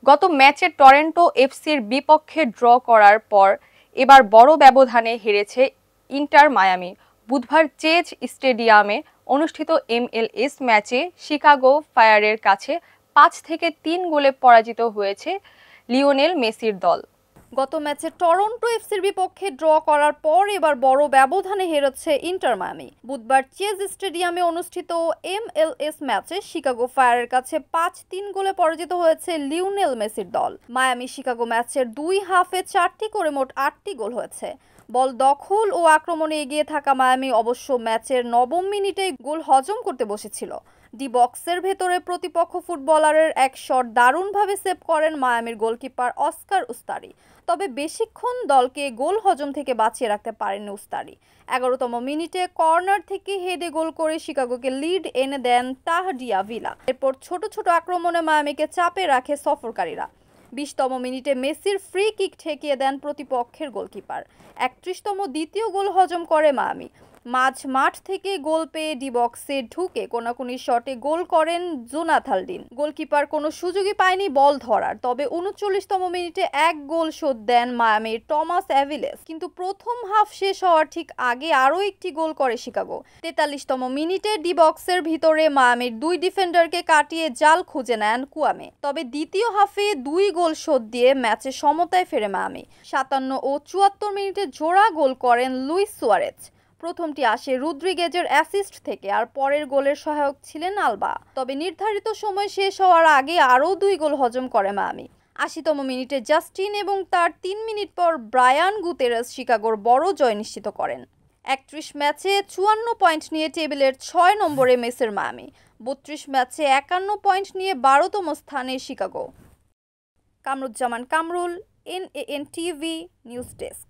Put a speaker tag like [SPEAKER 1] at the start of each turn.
[SPEAKER 1] গত ম্যাচে টরন্টো এফসির বিপক্ষে ড্র করার পর এবার বড় ব্যবধানে হেরেছে ইন্টার মায়ামি। বুধবার চেজ স্টেডিয়ামে অনুষ্ঠিত MLS ম্যাচে শিকাগো ফায়ারের কাছে 5-3 গোলে পরাজিত হয়েছে লিওনেল মেসির দল।
[SPEAKER 2] গত ম্যাচে টরন্টো এফসির বিপক্ষে ড্র করার পর এবার বড় ব্যবধানে হেরেছে ইন্টার মায়ামি। বুধবার চেজ স্টেডিয়ামে অনুষ্ঠিত MLS ম্যাচে শিকাগো ফায়ারের কাছে 5-3 গোলে পরাজিত হয়েছে লিওনেল মেসির দল। মায়ামি শিকাগো ম্যাচের দুই হাফে 4টি করে মোট 8টি গোল হয়েছে। বল দখল ও আক্রমণে এগিয়ে থাকা মায়ামি অবশ্য ম্যাচের 9ম মিনিটেই গোল হজম করতে বসেছিল। ডি বক্সের ভেতরে প্রতিপক্ষ ফুটবলারের এক শট দারুণভাবে সেভ করেন মায়ামির গোলকিপার অস্কার উস্তারি। তবে বেশিক্ষণ দলকে গোল হজম থেকে বাঁচিয়ে রাখতে পারেননি উস্তারি। 11তম মিনিটে কর্নার থেকে হেডে গোল করে শিকাগোকে লিড এনে দেন তাহডিয়া ভিলা। এরপর ছোট ছোট আক্রমণে মায়ামিকে চাপে রাখে সফরকারীরা। 20তম মিনিটে মেসির ফ্রি কিক ঠেকিয়ে দেন প্রতিপক্ষের গোলকিপার। 31তম দ্বিতীয় গোল হজম করে মায়ামি। মাঠ থেকে গোল পেয়ে ডি বক্সে ঢুকে কোনাকুনি শটে গোল করেন জোনাথালডিন। গোলকিপার কোনো সুযোগই পায়নি বল ধরার। তবে 39তম মিনিটে এক গোল শোধ দেন মায়ামির টমাস অ্যাভিলেস। কিন্তু প্রথম হাফ শেষ হওয়ার ঠিক আগে আরও একটি গোল করে শিকাগো। 43তম মিনিটে ডি বক্সের ভিতরে মায়ামির দুই ডিফেন্ডারকে কাটিয়ে জাল খুঁজে নেন কুয়ামে। তবে দ্বিতীয় হাফে 2 গোল শোধ দিয়ে ম্যাচে সমতায় ফেরে মায়ামি। 57 ও 74 মিনিটে জোড়া গোল করেন লুইস সুয়ারেজ। প্রথমটি আসে রদ্রিগেজের অ্যাসিস্ট থেকে, আর পরের গোলের সহায়ক ছিলেন আলবা। তবে নির্ধারিত সময় শেষ হওয়ার আগে আরও 2 গোল হজম করে মায়ামি। 80তম মিনিটে জাস্টিন এবং তার 3 মিনিট পর ব্রায়ান গুতেরেস শিকাগোর বড় জয় নিশ্চিত করেন। 31 ম্যাচে 54 পয়েন্ট নিয়ে টেবিলের 6 নম্বরে মেসের মায়ামি। 32 ম্যাচে 51 পয়েন্ট নিয়ে 12তম স্থানে Chicago. Kamruzzaman Kamrul, NAN TV news desk.